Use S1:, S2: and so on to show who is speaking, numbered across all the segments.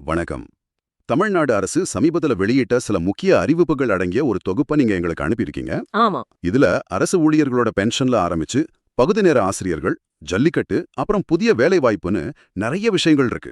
S1: வணக்கம். தமிழ்நாடு அரசு சமீபத்துல வெளியிட்ட சில முக்கிய அறிவிப்புகள் அடங்கிய ஒரு தொகுப்பை நீங்க எங்களுக்கு அனுப்பியிருக்கீங்க.
S2: ஆமா.
S1: இதுல அரசு ஊழியர்களோட பென்ஷன்ல ஆரம்பிச்சு பகுதி நேர ஆசிரியர்கள், ஜல்லிக்கட்டு, அப்புறம் புதிய வேலை வாய்ப்புன்னு நிறைய விஷயங்கள் இருக்கு.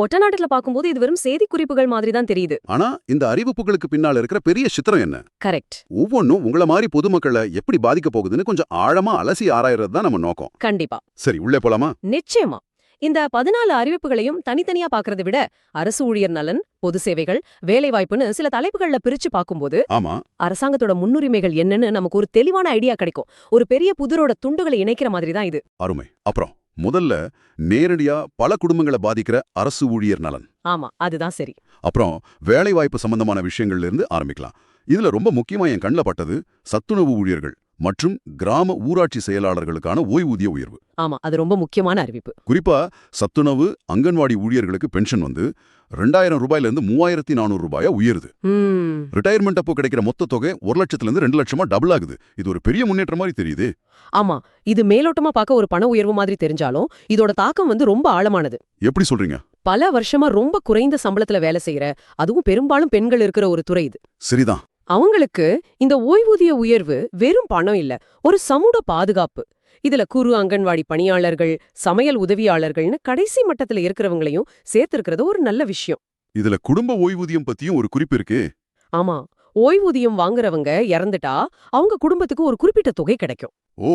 S2: ஒட்ட நாட்டுல பாக்கும்போது இது வெறும் செய்தி குறிப்புகள் மாதிரி தான் தெரியுது.
S1: ஆனா இந்த அறிவிப்புகளுக்கு பின்னால இருக்கிற பெரிய சித்திரம் என்ன?
S2: கரெக்ட்.
S1: ஒவ்வொன்னும் உங்கள மாதிரி பொதுமக்களை எப்படி பாதிக்க போகுதுன்னு கொஞ்சம் ஆழமா அலசி ஆராயறது தான் நம்ம நோக்கம்.
S2: கண்டிப்பா.
S1: சரி, உள்ளே போலாமா?
S2: நிச்சயமா. இந்த 14 அறிவிப்புகளையும் தனித்தனியா பாக்குறதை விட அரசு ஊழியர் நலன், பொது சேவைகள், வேலைவாய்ப்புன்னு சில தலைப்புகள்ல பிரிச்சு பாக்கும்போது
S1: ஆமா,
S2: அரசாங்கத்தோட முன்னுரிமைகள் என்னன்னு நமக்கு ஒரு தெளிவான ஐடியா கிடைக்கும். ஒரு பெரிய புதிரோட துண்டுகளை இணைக்கிற மாதிரி தான் இது.
S1: அருமை. அப்புறம் முதல்ல நேரடியா பல குடும்பங்களை பாதிக்கிற அரசு ஊழியர் நலன்.
S2: ஆமா, அதுதான் சரி.
S1: அப்புறம் வேலை வாய்ப்பு சம்பந்தமான விஷயங்கள்ல இருந்து ஆரம்பிக்கலாம். இதுல ரொம்ப முக்கியமா என் கண்ணில் பட்டது சத்துணவு ஊழியர்கள் மற்றும் கிராம ஊராட்சி செயலாளர்களுக்கான ஓய்வூதிய உயர்வு.
S2: ஆமா, அது ரொம்ப முக்கியமான அறிவிப்பு.
S1: குறிப்பா சத்துணவு அங்கன்வாடி ஊழியர்களுக்கு பென்ஷன் வந்து 2000 ரூபாயிலிருந்து 3400 ரூபாயா உயருது. ரிட்டையர்மெண்ட் அப்போ கிடைக்கிற மொத்த தொகை 1 லட்சத்திலிருந்து 2 லட்சமா டபுள் ஆகுது. இது ஒரு பெரிய முன்னேற்றம் மாதிரி தெரியுது.
S2: ஆமா, இது மேலோட்டமா பார்க்க ஒரு பண உயர்வு மாதிரி தெரிஞ்சாலும் இதோட தாக்கம் வந்து ரொம்ப ஆழமானது.
S1: எப்படி சொல்றீங்க?
S2: பல வருஷமா ரொம்ப குறைந்த சம்பளத்துல வேலை செய்யற, அதுவும் பெரும்பாலும் பெண்கள் இருக்கிற ஒரு துறை இது.
S1: சரிதான்.
S2: அவங்களுக்கு இந்த ஓய்வூதிய உயர்வு வெறும் பணம் இல்ல, ஒரு சமூக பாதுகாப்பு. இதுல குறு அங்கன்வாடி பணியாளர்கள், சமையல் உதவியாளர்கள்னு கடைசி மட்டத்துல இருக்கிறவங்களையும் சேர்த்திருக்கிறது ஒரு நல்ல விஷயம்.
S1: இதுல குடும்ப ஓய்வூதியம் பத்தியும் ஒரு குறிப்பு இருக்கு.
S2: ஆமா, ஓய்வூதியம் வாங்குறவங்க இறந்துட்டா அவங்க குடும்பத்துக்கு ஒரு குறிப்பிட்ட தொகை கிடைக்கும்.
S1: ஓ,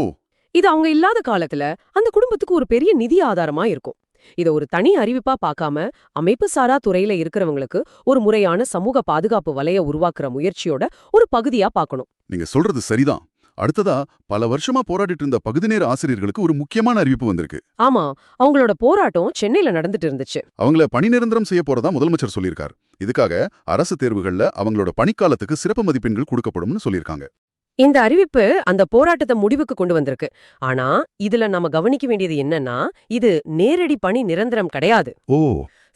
S2: இது அவங்க இல்லாத காலத்துல அந்த குடும்பத்துக்கு ஒரு பெரிய நிதி ஆதாரமா இருக்கும். இத ஒரு தனி அறிவிப்பா பார்க்காம அமைப்பு சாரா துறையில இருக்கிறவங்களுக்கு ஒரு முறையான சமூக பாதுகாப்பு வலைய உருவாக்குற முயற்சியோட ஒரு பகுதியா பார்க்கணும்.
S1: நீங்க சொல்றது சரிதான். அடுத்ததா பல வருஷமா போராடிட்டு இருந்த பகுதி நேர ஆசிரியர்களுக்கு ஒரு முக்கியமான அறிவிப்பு வந்திருக்கு.
S2: ஆமா, அவங்களோட போராட்டம் சென்னையில நடந்துட்டு இருந்துச்சு.
S1: அவங்கள பணி நிரந்தரம் செய்ய போறதா முதலமைச்சர் சொல்லியிருக்காரு. இதுக்காக அரசு தேர்வுகள்ல அவங்களோட பணிக்காலத்துக்கு சிறப்பு மதிப்பெண்கள் கொடுக்கப்படும்னு சொல்லியிருக்காங்க.
S2: இந்த அறிவிப்பு அந்த போராட்டத்தை முடிவுக்கு கொண்டு வந்திருக்கு. ஆனா இதுல நாம கவனிக்க வேண்டியது என்னன்னா, இது நேரடி பணி நிரந்தரம் கிடையாது.
S1: ஓ,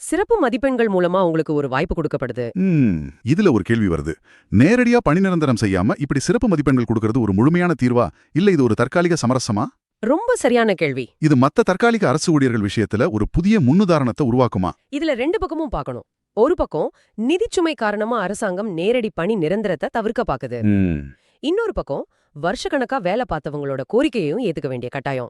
S2: சிறப்பு மதிப்பெண்கள் மூலமா உங்களுக்கு ஒரு வாய்ப்பு கொடுக்கப்படுது.
S1: இதுல ஒரு கேள்வி வருது. நேரடியா பணி நிரந்தரம் செய்யாம இப்படி சிறப்பு மதிப்பெண்கள் கொடுக்கறது ஒரு முழுமையான தீர்வா, இல்ல இது ஒரு தற்காலிக சமரசமா?
S2: ரொம்ப சரியான கேள்வி.
S1: இது மத்த தற்காலிக அரசு ஊழியர்கள் விஷயத்துல ஒரு புதிய முன்னுதாரணத்தை உருவாக்குமா?
S2: இதுல ரெண்டு பக்கமும் பார்க்கணும். ஒரு பக்கம் நிதிச்சுமை காரணமா அரசாங்கம் நேரடி பணி நிரந்தரத்தை தவிர்க்க பாக்குது. இன்னொரு பக்கம் வருஷக்கணக்கா வேலை பார்த்தவங்களோட கோரிக்கையையும் ஏத்துக்க வேண்டிய கட்டாயம்.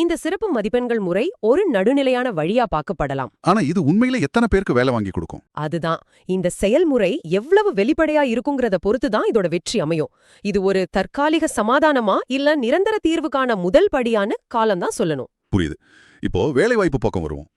S2: இந்த சிறப்பு மதிப்பெண்கள் முறை ஒரு நடுநிலையான வழியா பார்க்கப்படலாம்.
S1: ஆனா இது உண்மையில எத்தனை பேருக்கு வேலை வாங்கி கொடுக்கும்?
S2: அதுதான், இந்த செயல்முறை எவ்வளவு வெளிப்படையா இருக்குங்கிறத பொறுத்துதான் இதோட வெற்றி அமையும். இது ஒரு தற்காலிக சமாதானமா இல்ல நிரந்தர தீர்வுக்கான முதல் படியான காலம்தான் சொல்லணும்.
S1: புரியுது. இப்போ வேலை வாய்ப்பு பக்கம் வருவோம்.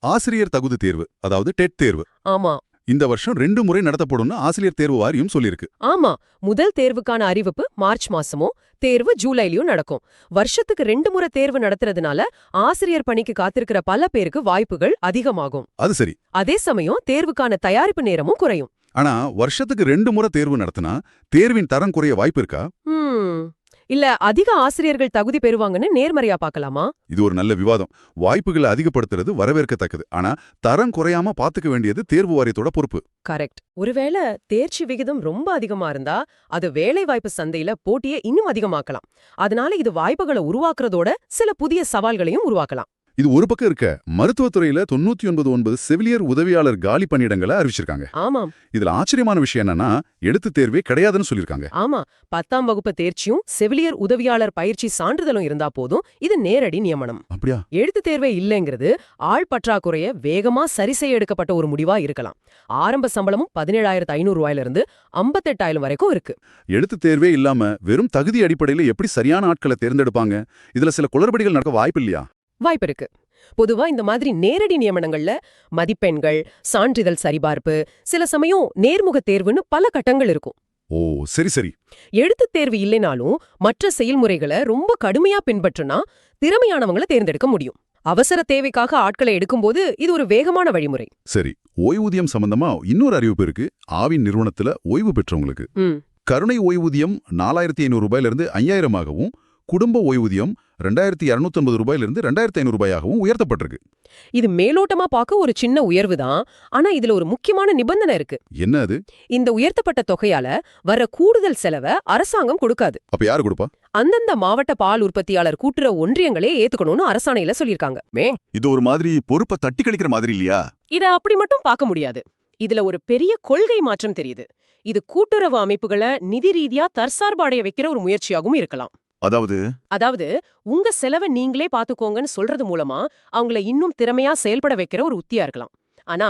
S1: ஆசிரியர் தகுதி தேர்வு, அதாவது டெட் தேர்வு.
S2: ஆமா,
S1: இந்த வருஷம் 2 முறை நடத்தப்படும்னு ஆசிரியர் தேர்வு வாரியம் சொல்லியிருக்கு.
S2: ஆமா, முதல் தேர்வுக்கான அறிவிப்பு மார்ச் மாசமும் தேர்வு ஜூலைலயும் நடக்கும். வருஷத்துக்கு 2 முறை தேர்வு நடத்துறதுனால ஆசிரியர் பணிக்கு காத்திருக்கிற பல பேருக்கு வாய்ப்புகள் அதிகமாகும்.
S1: அது சரி.
S2: அதே சமயம் தேர்வுக்கான தயாரிப்பு நேரமும் குறையும்.
S1: ஆனா வருஷத்துக்கு 2 முறை தேர்வு நடத்தினா தேர்வின் தரம் குறைய வாய்ப்பு இருக்கா?
S2: இல்ல அதிக ஆசிரியர்கள் தகுதி பெறுவாங்கன்னு நேர்மறையா பார்க்கலாமா?
S1: இது ஒரு நல்ல விவாதம். வாய்ப்புகளை அதிகப்படுத்துறது வரவேற்கத்தக்கது. ஆனா தரம் குறையாம பாத்துக்க வேண்டியது தேர்வு வாரியத்தோட பொறுப்பு.
S2: கரெக்ட். ஒருவேளை தேர்ச்சி விகிதம் ரொம்ப அதிகமா இருந்தா அது வேலை வாய்ப்பு சந்தையில போட்டியை இன்னும் அதிகமாக்கலாம். அதனால இது வாய்ப்புகளை உருவாக்குறதோட சில புதிய சவால்களையும் உருவாக்கலாம்.
S1: இது ஒரு பக்கம் இருக்க, மருத்துவத்துறையில 99 செவிலியர் உதவியாளர் காலி பணியிடங்களை அறிவிச்சிருக்காங்க.
S2: ஆமாம்.
S1: இதுல ஆச்சரியமான விஷயம் என்னன்னா, எழுத்து தேர்வே கிடையாதுன்னு சொல்லிருக்காங்க.
S2: ஆமா, 10ஆம் வகுப்பு தேர்ச்சியும் செவிலியர் உதவியாளர் பயிற்சி சான்றிதழும் இருந்தா போதும். இது நேரடி நியமனம்.
S1: அப்படியா?
S2: எழுத்து தேர்வே இல்லைங்கிறது ஆள் பற்றாக்குறைய வேகமா சரி செய்ய எடுக்கப்பட்ட ஒரு முடிவா இருக்கலாம். ஆரம்ப சம்பளமும் 17,500 ரூபாயிலிருந்து 58,000 வரைக்கும் இருக்கு.
S1: எழுத்து தேர்வே இல்லாம வெறும் தகுதி அடிப்படையில எப்படி சரியான ஆட்களை தேர்ந்தெடுப்பாங்க? இதுல சில குளறுபடிகள் நடக்க வாய்ப்பு இல்லையா?
S2: வாய்ப்பு இருக்கு. பொதுவா இந்த மாதிரி நேரடி நியமனங்கள்ல மதிப்பெண்கள், சான்றிதழ் சரிபார்ப்பு, சில சமயம் நேர்முக தேர்வுன்னு பல கட்டங்கள் இருக்கும்.
S1: ஓ, சரி சரி.
S2: எழுத்துத் தேர்வு இல்லைனாலும் மற்ற செயல்முறைகளை ரொம்ப கடுமையா பின்பற்றினா திறமையானவங்களை தேர்ந்தெடுக்க முடியும். அவசர தேவைக்காக ஆட்களை எடுக்கும்போது இது ஒரு வேகமான வழிமுறை.
S1: சரி, ஓய்வூதியம் சம்பந்தமா இன்னொரு அறிவிப்பு இருக்கு. ஆவின் நிறுவனத்துல ஓய்வு பெற்றவங்களுக்கு கருணை ஓய்வூதியம் 4,500 ரூபாயிலிருந்து 5,000ஆகவும், குடும்ப ஓய்வூதியம் 2250 ரூபாயிலிருந்து 2500 ரூபாயாகவும் உயர்த்தப்பட்டிருக்கு.
S2: இது மேலோட்டமா பார்க்க ஒரு சின்ன உயர்வு தான். ஆனா இதுல ஒரு முக்கியமான நிபந்தனை இருக்கு.
S1: என்ன அது?
S2: இந்த உயர்த்தப்பட்ட தொகையால வர கூடுதல் செலவை அரசாங்கம் கொடுக்காது.
S1: அப்ப யாரு கொடுப்பா?
S2: அந்தந்த மாவட்ட பால் உற்பத்தியாளர் கூட்டுறவு ஒன்றியங்களே ஏத்துக்கணும்னு அரசாணையில சொல்லிருக்காங்க.
S1: இது ஒரு மாதிரி பொறுப்பை தட்டி கழிக்கிற மாதிரி இல்லையா?
S2: இத அப்படி மட்டும் பார்க்க முடியாது. இதுல ஒரு பெரிய கொள்கை மாற்றம் தெரியுது. இது கூட்டுறவு அமைப்புகளை நிதி ரீதியா தற்சார்பு அடைய வைக்கிற ஒரு முயற்சியாகவும் இருக்கலாம். அதாவது உங்க செலவை நீங்களே பாத்துக்கோங்கன்னு சொல்றது மூலமா அவங்கள இன்னும் திறமையா செயல்பட வைக்கிற ஒரு உத்தியா இருக்கலாம். ஆனா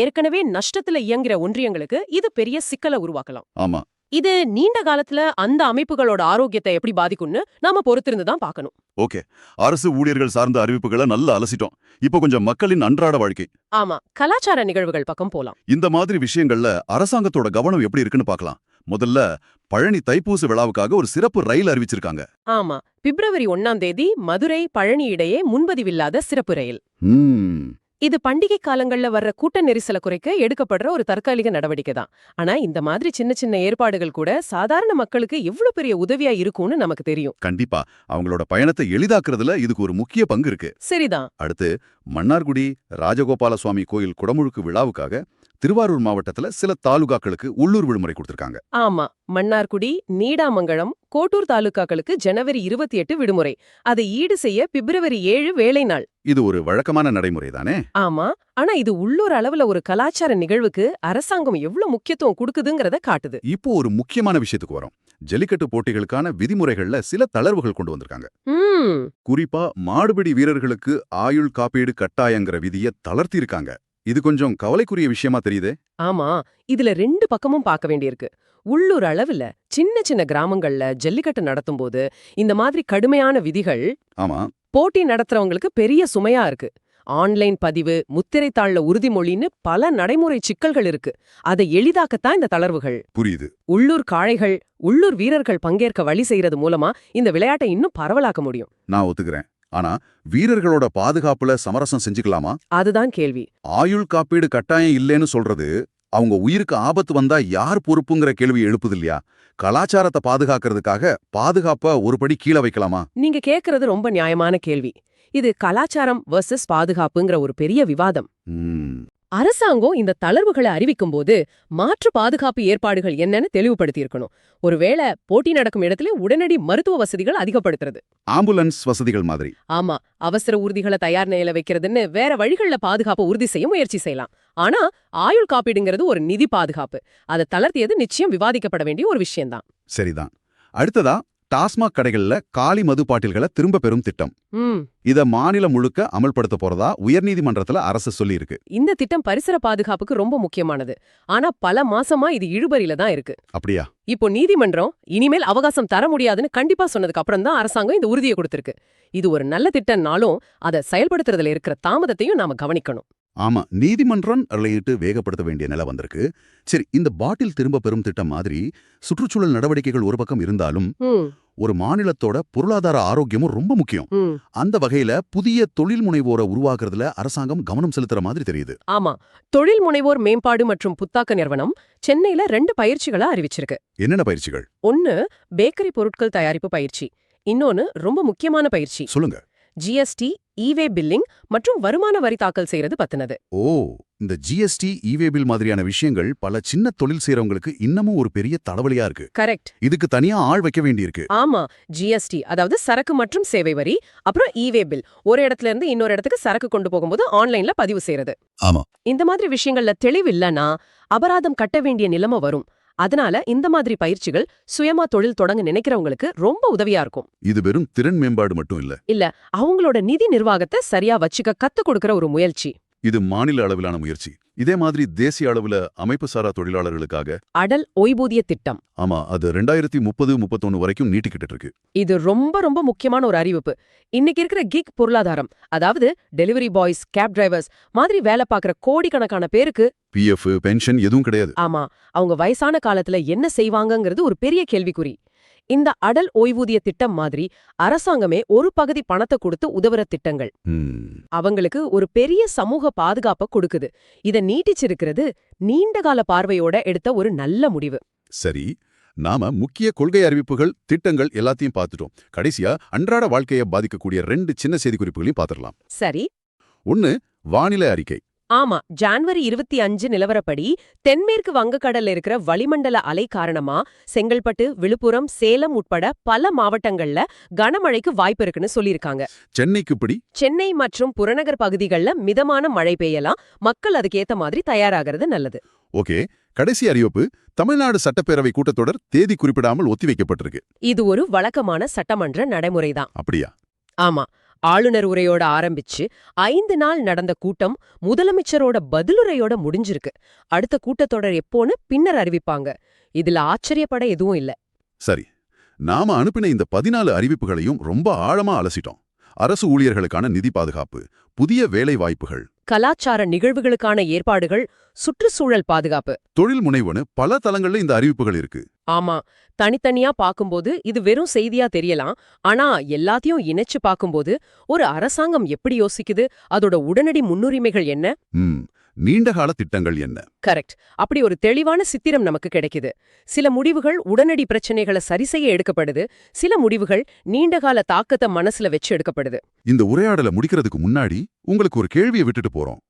S2: ஏற்கனவே நஷ்டத்துல இயங்குற ஒன்றியங்களுக்கு இது பெரிய சிக்கலை உருவாக்கலாம்.
S1: ஆமா.
S2: இது நீண்ட காலத்துல அந்த அமைப்புகளோட ஆரோக்கியத்தை எப்படி பாதிக்கும்னு நாம பொறுத்திருந்து தான் பார்க்கணும்.
S1: ஓகே, அரசு ஊழியர்கள் சார்ந்த அறிவிப்புகளை நல்லா அலசிட்டோம். இப்போ கொஞ்சம் மக்களின் அன்றாட வாழ்க்கை,
S2: ஆமா, கலாச்சார நிகழ்வுகள் பக்கம் போலாம்.
S1: இந்த மாதிரி விஷயங்கள்ல அரசாங்கத்தோட கவனம் எப்படி இருக்குன்னு பார்க்கலாம். முதல்ல பழனி தைப்பூச விழாவுக்காக ஒரு சிறப்பு ரயில் அறிவிச்சிருக்காங்க.
S2: ஆமா, பிப்ரவரி 1ஆம் தேதி மதுரை பழனி இடையே முன்பதிவில்லாத சிறப்பு ரயில். இது பண்டிகை காலங்கள்ல வர்ற கூட்ட நெரிசலை குறைக்க எடுக்கப்படுற ஒரு தற்காலிக நடவடிக்கை தான். ஆனா இந்த மாதிரி சின்ன சின்ன ஏற்பாடுகள் கூட சாதாரண மக்களுக்கு எவ்வளவு பெரிய உதவியா இருக்கும்னு நமக்கு தெரியும்.
S1: கண்டிப்பா அவங்களோட பயணத்தை எளிதாக்குறதுல இதுக்கு ஒரு முக்கிய பங்கு இருக்கு.
S2: சரிதான்.
S1: அடுத்து மன்னார்குடி ராஜகோபால சுவாமி கோயில் குடமுழுக்கு விழாவுக்காக திருவாரூர் மாவட்டத்துல சில தாலுகாக்களுக்கு உள்ளூர் விடுமுறை கொடுத்திருக்காங்க.
S2: ஆமா, மன்னார்குடி, நீடாமங்கலம், கோட்டூர் தாலுகாக்களுக்கு ஜனவரி 28 விடுமுறை. அதை ஈடு செய்ய பிப்ரவரி 7 வேலை நாள்.
S1: இது ஒரு வழக்கமான நடைமுறை தானே?
S2: ஆமா, ஆனா இது உள்ளூர் அளவுல ஒரு கலாச்சார நிகழ்வுக்கு அரசாங்கம் எவ்வளவு முக்கியத்துவம் கொடுக்குதுங்கிறத காட்டுது.
S1: இப்போ ஒரு முக்கியமான விஷயத்துக்கு வரோம். ஜல்லிக்கட்டு போட்டிகளுக்கான விதிமுறைகள்ல சில தளர்வுகள் கொண்டு வந்திருக்காங்க. குறிப்பா மாடுபிடி வீரர்களுக்கு ஆயுள் காப்பீடு கட்டாயங்கிற விதியை தளர்த்திருக்காங்க. இது கொஞ்சம் கவலைக்குரிய விஷயமா தெரியுதே.
S2: ஆமா, இதுல 2 பக்கமும் பார்க்க வேண்டியிருக்கு. உள்ளூர் அளவுல சின்ன சின்ன கிராமங்கள்ல ஜல்லிக்கட்டு நடத்தும் போது இந்த மாதிரி கடுமையான விதிகள்
S1: ஆமா
S2: போட்டி நடத்துறவங்களுக்கு பெரிய சுமையா இருக்கு. ஆன்லைன் பதிவு, முத்திரைத்தாள்ல உறுதிமொழின்னு பல நடைமுறை சிக்கல்கள் இருக்கு. அதை எளிதாக்கத்தான் இந்த தளர்வுகள்.
S1: புரியுது.
S2: உள்ளூர் காளைகள், உள்ளூர் வீரர்கள் பங்கேற்க வழி செய்யறது மூலமா இந்த விளையாட்டை இன்னும் பரவலாக்க முடியும்.
S1: நான் ஒத்துக்கிறேன். ஆனா வீரர்களோட பாதுகாப்புல சமரசம் செஞ்சுக்கலாமா?
S2: அதுதான் கேள்வி.
S1: ஆயுள் காப்பீடு கட்டாயம் இல்லைன்னு சொல்றது அவங்க உயிருக்கு ஆபத்து வந்தா யார் பொறுப்புங்கிற கேள்வி எழுப்புது இல்லையா? கலாச்சாரத்தை பாதுகாக்கிறதுக்காக பாதுகாப்ப ஒருபடி கீழே வைக்கலாமா?
S2: நீங்க கேக்குறது ரொம்ப நியாயமான கேள்வி. இது கலாச்சாரம் வெர்சஸ் பாதுகாப்புங்கிற ஒரு பெரிய விவாதம். அரசாங்கம் இந்த தளர்வுகளை அறிவிக்கும் போது மாற்று பாதுகாப்பு ஏற்பாடுகள் என்னன்னு தெளிவுபடுத்தியிருக்கணும். ஒருவேளை போட்டி நடக்கும் இடத்துல உடனடி மருத்துவ வசதிகள் அதிகப்படுத்துறது,
S1: ஆம்புலன்ஸ் வசதிகள் மாதிரி.
S2: ஆமா, அவசர ஊர்திகளை தயார் நிலையில வைக்கிறதுன்னு வேற வழிகள்ல பாதுகாப்பை உறுதி செய்ய முயற்சி செய்யலாம். ஆனா ஆயுள் காப்பீடுங்கிறது ஒரு நிதி பாதுகாப்பு. அதை தளர்த்தியது நிச்சயம் விவாதிக்கப்பட வேண்டிய ஒரு விஷயம்தான்.
S1: சரிதான். அடுத்ததா டாஸ்மாக் கடைகள்ல காலி மது பாட்டில்களை திரும்ப பெறும் திட்டம். இத மாநிலம் முழுக்க அமல்படுத்த போறதா உயர்நீதிமன்றத்துல அரசு சொல்லி இருக்கு.
S2: இந்த திட்டம் பரிசர பாதுகாப்புக்கு ரொம்ப முக்கியமானது. ஆனா பல மாசமா இது இழுபறியில தான் இருக்கு.
S1: அப்படியா? இப்போ
S2: நீதிமன்றம் இனிமேல் அவகாசம் தர முடியாதுன்னு கண்டிப்பா சொன்னதுக்கு அப்புறம் தான் அரசாங்கம் இந்த உறுதியை கொடுத்திருக்கு. இது ஒரு நல்ல திட்டம்னாலும் அதை செயல்படுத்துறதுல இருக்கிற தாமதத்தையும் நாம கவனிக்கணும்.
S1: ஆமா, நீதிமன்றம் தலையிட்டு வேகப்படுத்த வேண்டிய நிலை வந்திருக்கு. சரி, இந்த பாட்டில் திரும்ப பெறும் திட்டம் மாதிரி சுற்றுச்சூழல் நடவடிக்கைகள் ஒரு பக்கம் இருந்தாலும் ஒரு மாநிலத்தோட பொருளாதார ஆரோக்கியமும் ரொம்ப முக்கியம். அந்த வகையில புதிய தொழில் முனைவோரை உருவாக்குறதுல அரசாங்கம் கவனம் செலுத்துற மாதிரி தெரியுது.
S2: ஆமா, தொழில் முனைவோர் மேம்பாடு மற்றும் புத்தாக்க நிறுவனம் சென்னையில 2 பயிற்சிகளை அறிவிச்சிருக்கு.
S1: என்னென்ன பயிற்சிகள்?
S2: ஒன்னு பேக்கரி பொருட்கள் தயாரிப்பு பயிற்சி, இன்னொன்னு ரொம்ப முக்கியமான பயிற்சி.
S1: சொல்லுங்க.
S2: ஜிஎஸ்டி, இவே பில்லிங் மற்றும் வருமான வரி தாக்கல் செய்யறது பத்தினது.
S1: ஓ, இந்த ஜிஎஸ்டி, இவே பில் மாதிரியான விஷயங்கள் பல சின்ன தொழில் செய்யறவங்களுக்கு இன்னமும் ஒரு பெரிய தலைவலியா இருக்கு.
S2: கரெக்ட்.
S1: இதுக்கு தனியா ஆள் வைக்க வேண்டியிருக்கு.
S2: ஆமா, ஜிஎஸ்டி அதாவது சரக்கு மற்றும் சேவை வரி, அப்புறம் இவே பில் ஒரு இடத்துல இருந்து இன்னொரு இடத்துக்கு சரக்கு கொண்டு போகும்போது ஆன்லைன்ல பதிவு செய்யறது.
S1: ஆமா,
S2: இந்த மாதிரி விஷயங்கள்ல தெளிவு இல்லனா அபராதம் கட்ட வேண்டிய நிலைமை வரும். அதனால இந்த மாதிரி பயிற்சிகள் சுயமா தொழில் தொடங்க நினைக்கிறவங்களுக்கு ரொம்ப உதவியா இருக்கும்.
S1: இது வெறும் திறன் மேம்பாடு மட்டும் இல்ல,
S2: அவங்களோட நிதி நிர்வாகத்தை சரியா வச்சுக்க கத்துக் கொடுக்கிற ஒரு முயற்சி.
S1: இது மாநில அளவிலான முயற்சி. இதே மாதிரி தேசிய அளவுல அமைப்பு சாரா தொழிலாளர்களுக்காக
S2: அடல் ஓய்வூதிய திட்டம்.
S1: ஆமா, அது 2030-31 வரைக்கும் நீட்டிக்கிட்டு இருக்கு.
S2: இது ரொம்ப ரொம்ப முக்கியமான ஒரு அறிவிப்பு. இன்னைக்கு இருக்கிற கிக் பொருளாதாரம், அதாவது டெலிவரி பாய்ஸ், கேப் டிரைவர்ஸ் மாதிரி வேலை பார்க்குற கோடிக்கணக்கான பேருக்கு
S1: பிஎஃப், பென்ஷன் எதுவும் கிடையாது.
S2: ஆமா, அவங்க வயசான காலத்துல என்ன செய்வாங்கங்கிறது ஒரு பெரிய கேள்விக்குறி. இந்த அடல் ஓய்வூதிய திட்டம் மாதிரி அரசாங்கமே ஒரு பகுதி பணத்தை கொடுத்து உதவுற திட்டங்கள் அவங்களுக்கு ஒரு பெரிய சமூக பாதுகாப்பை கொடுக்குது. இத நீட்டிச்சிருக்கிறது நீண்டகால பார்வையோட எடுத்த ஒரு நல்ல முடிவு.
S1: சரி, நாம முக்கிய கொள்கை அறிவிப்புகள், திட்டங்கள் எல்லாத்தையும் பார்த்துட்டோம். கடைசியா அன்றாட வாழ்க்கையை பாதிக்கக்கூடிய 2 சின்ன செய்திக்குறிப்புகளையும் பார்த்துடலாம்.
S2: சரி.
S1: ஒன்னு, வானிலை அறிக்கை.
S2: ஆமா, ஜான்வரி 25 நிலவரப்படி தென்மேற்கு வங்கக்கடல்ல இருக்கிற வளிமண்டல அலை காரணமா செங்கல்பட்டு, விழுப்புரம், சேலம் உட்பட பல மாவட்டங்கள்ல கனமழைக்கு வாய்ப்பு இருக்குன்னு சொல்லியிருக்காங்க.
S1: சென்னைக்கு இப்படி
S2: சென்னை மற்றும் புறநகர் பகுதிகள்ல மிதமான மழை பெய்யலாம். மக்கள் அதுக்கேத்த மாதிரி தயாராகிறது நல்லது.
S1: ஓகே. கடைசி அறிவிப்பு, தமிழ்நாடு சட்டப்பேரவை கூட்டத்தொடர் தேதி குறிப்பிடாமல் ஒத்திவைக்கப்பட்டிருக்கு.
S2: இது ஒரு வழக்கமான சட்டமன்ற நடைமுறைதான்.
S1: அப்படியா?
S2: ஆமா, ஆளுநர் உரையோட ஆரம்பிச்சு 5 நாள் நடந்த கூட்டம் முதலமைச்சரோட பதிலுரையோட முடிஞ்சிருக்கு. அடுத்த கூட்டத்தொடர் எப்போன்னு பின்னர் அறிவிப்பாங்க. இதுல ஆச்சரியப்பட எதுவும் இல்ல.
S1: சரி, நாம அனுப்பின இந்த 14 அறிவிப்புகளையும் ரொம்ப ஆழமா அலசிட்டோம். அரசு ஊழியர்களுக்கான நிதி பாதுகாப்பு, புதிய வேலை வாய்ப்புகள்,
S2: கலாச்சார நிகழ்வுகளுக்கான ஏற்பாடுகள், சுற்றுச்சூழல் பாதுகாப்பு,
S1: தொழில் முனைவுன்னு பல தளங்கள்ல இந்த அறிவிப்புகள் இருக்கு.
S2: ஆமா, தனித்தனியா பாக்கும்போது இது வெறும் செய்தியா தெரியலாம். ஆனா எல்லாத்தையும் இணைச்சு பாக்கும்போது ஒரு அரசாங்கம் எப்படி யோசிக்குது, அதோட உடனடி முன்னுரிமைகள் என்ன?
S1: நீண்டகால திட்டங்கள் என்ன?
S2: கரெக்ட். அப்படி ஒரு தெளிவான சித்திரம் நமக்கு கிடைக்குது. சில முடிவுகள் உடனடி பிரச்சனைகளை சரிசெய்ய எடுக்கப்படுது. சில முடிவுகள் நீண்டகால தாக்கத்தை மனசுல வச்சு எடுக்கப்படுது.
S1: இந்த உரையாடலை முடிக்கிறதுக்கு முன்னாடி உங்களுக்கு ஒரு கேள்வியை விட்டுட்டு போறோம்.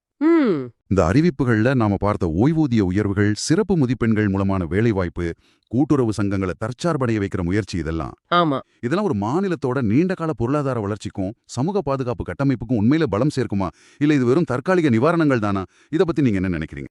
S1: இந்த அறிவிப்புகள்ல நாம பார்த்த ஓய்வூதிய உயர்வுகள், சிறப்பு மதிப்பெண்கள் மூலமான வேலைவாய்ப்பு, கூட்டுறவு சங்கங்களை தற்சார்படைய வைக்கிற முயற்சி, இதெல்லாம் ஒரு மாநிலத்தோட நீண்டகால பொருளாதார வளர்ச்சிக்கும் சமூக பாதுகாப்பு கட்டமைப்புக்கும் உண்மையில பலம் சேர்க்குமா, இல்ல இது வெறும் தற்காலிக நிவாரணங்கள் தானா? இத பத்தி நீங்க என்ன நினைக்கிறீங்க?